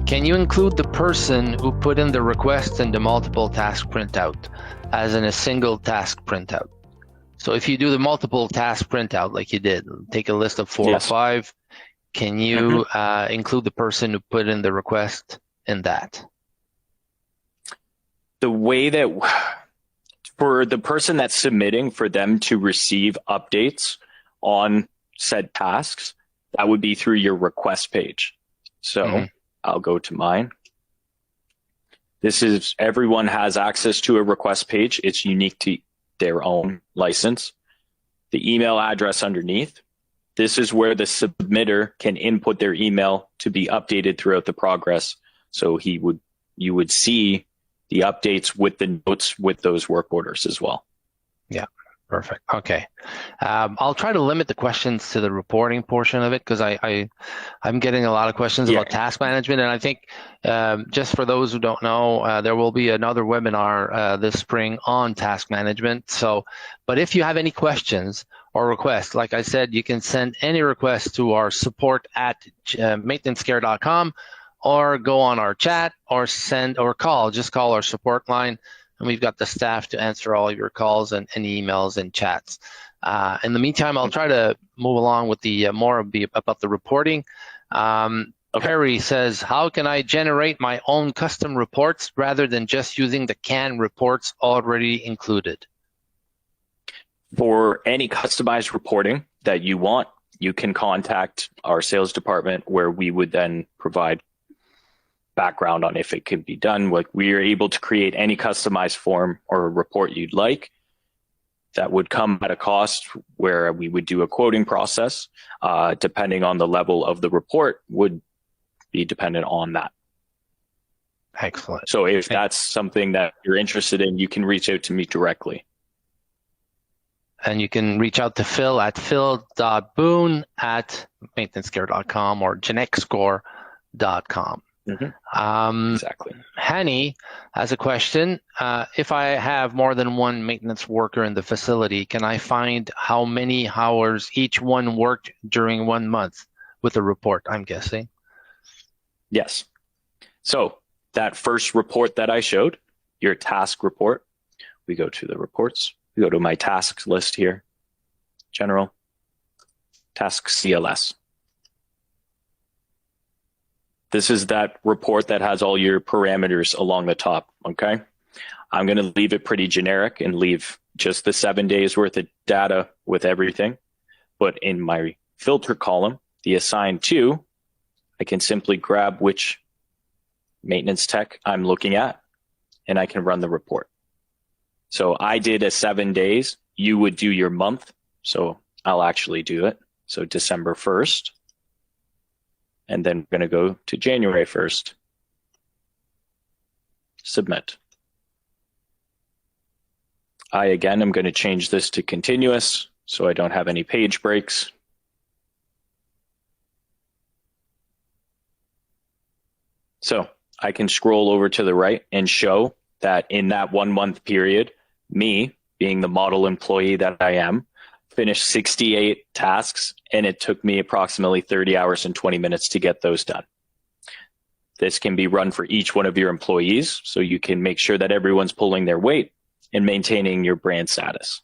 Can you include the person who put in the request in the multiple task printout as in a single task printout? So if you do the multiple task printout like you did, take a list of 4 or 5, can you include the person who put in the request in that? The way that, for the person that's submitting, for them to receive updates on said tasks, that would be through your request page. So I'll go to mine. This is, everyone has access to a request page. It's unique to their own license. The email address underneath, this is where the submitter can input their email to be updated throughout the progress. So you would see the updates with the notes with those work orders as well. Yeah, perfect. Okay. I'll try to limit the questions to the reporting portion of it, because I'm getting a lot of questions about task management. And I think just for those who don't know, there will be another webinar this spring on task management. So, but if you have any questions or requests, like I said, you can send any request to our support at maintenancecare.com, or go on our chat, or send or call. Just call our support line, and we've got the staff to answer all of your calls and emails and chats. In the meantime, I'll try to move along with the about the reporting. Perry says, how can I generate my own custom reports rather than just using the canned reports already included? For any customized reporting that you want, you can contact our sales department, where we would then provide background on if it could be done. Like, we are able to create any customized form or report you'd like. That would come at a cost, where we would do a quoting process, depending on the level of the report, would be dependent on that. Excellent. So if that's something that you're interested in, you can reach out to me directly. And you can reach out to Phil at phil.boone@maintenancecare.com or genexscore.com. Exactly. Hani has a question. If I have more than one maintenance worker in the facility, can I find how many hours each one worked during 1 month with a report, I'm guessing? Yes. So that first report that I showed, your task report, we go to the reports. We go to my tasks list here, general, task CLS. This is that report that has all your parameters along the top, okay? I'm going to leave it pretty generic and leave just the 7 days worth of data with everything. But in my filter column, the assigned to, I can simply grab which maintenance tech I'm looking at, and I can run the report. So I did a 7 days. You would do your month. So I'll actually do it. So December 1st. And then we're going to go to January 1st. Submit. Again, I'm going to change this to continuous so I don't have any page breaks. So I can scroll over to the right and show that in that 1 month period, me, being the model employee that I am, finished 68 tasks, and it took me approximately 30 hours and 20 minutes to get those done. This can be run for each one of your employees, so you can make sure that everyone's pulling their weight and maintaining your brand status.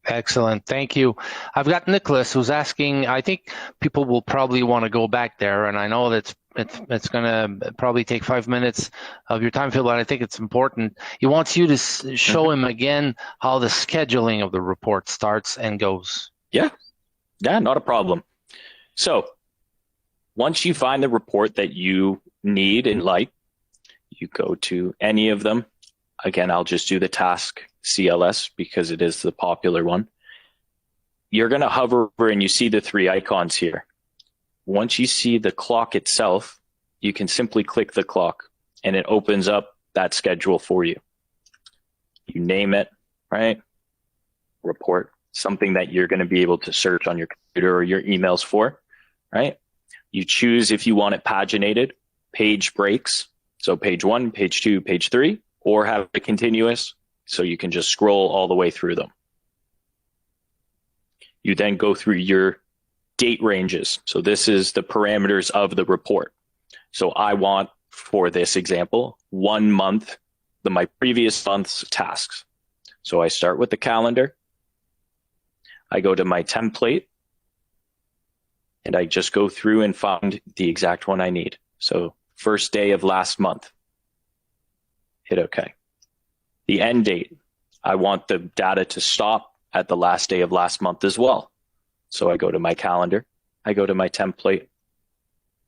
Excellent. Thank you. I've got Nicholas who's asking, I think people will probably want to go back there, and I know that it's going to probably take 5 minutes of your time, Phil, but I think it's important. He wants you to show him again how the scheduling of the report starts and goes. Yeah, not a problem. So once you find the report that you need and like, you go to any of them. Again, I'll just do the task CLS because it is the popular one. You're going to hover over and you see the 3 icons here. Once you see the clock itself, you can simply click the clock and it opens up that schedule for you. You name it, right? Report, something that you're going to be able to search on your computer or your emails for, right? You choose if you want it paginated, page breaks. So page 1, page 2, page 3, or have it continuous. So you can just scroll all the way through them. You then go through your date ranges. So this is the parameters of the report. So I want, for this example, 1 month, my previous month's tasks. So I start with the calendar. I go to my template, and I just go through and find the exact one I need. So first day of last month, hit OK. The end date, I want the data to stop at the last day of last month as well. So I go to my calendar, I go to my template,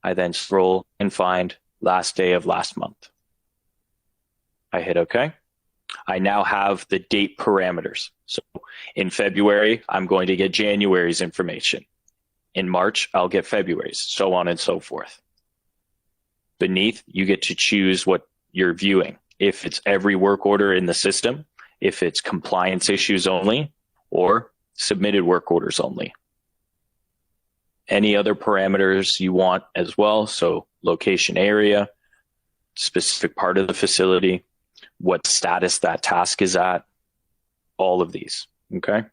I then scroll and find last day of last month. I hit OK. I now have the date parameters. So in February, I'm going to get January's information. In March, I'll get February's, so on and so forth. Beneath, you get to choose what you're viewing. If it's every work order in the system, if it's compliance issues only, or submitted work orders only. Any other parameters you want as well, so location area, specific part of the facility, what status that task is at, all of these, okay?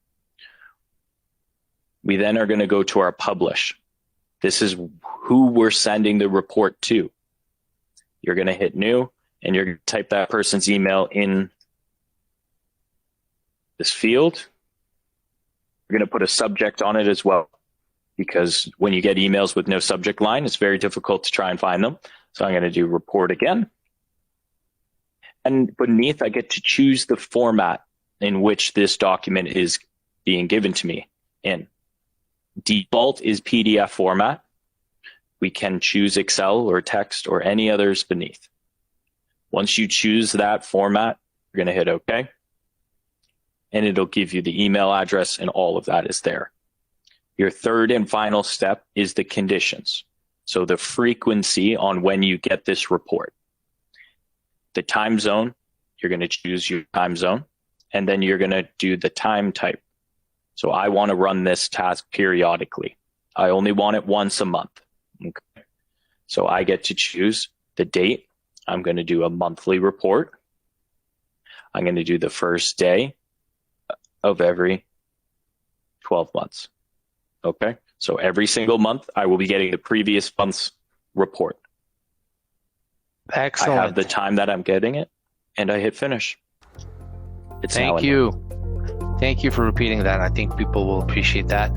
We then are going to go to our publish. This is who we're sending the report to. You're going to hit new, and you're going to type that person's email in this field. You're going to put a subject on it as well, because when you get emails with no subject line, it's very difficult to try and find them. So I'm going to do report again. And beneath, I get to choose the format in which this document is being given to me in. Default is PDF format. We can choose Excel or text or any others beneath. Once you choose that format, you're going to hit OK. And it'll give you the email address, and all of that is there. Your third and final step is the conditions. So the frequency on when you get this report. The time zone, you're going to choose your time zone, and then you're going to do the time type. So I want to run this task periodically. I only want it once a month. Okay. So I get to choose the date. I'm going to do a monthly report. I'm going to do the first day of every 12 months. Okay. So every single month, I will be getting the previous month's report. Excellent. I have the time that I'm getting it, and I hit finish. Thank you. Thank you for repeating that. I think people will appreciate that.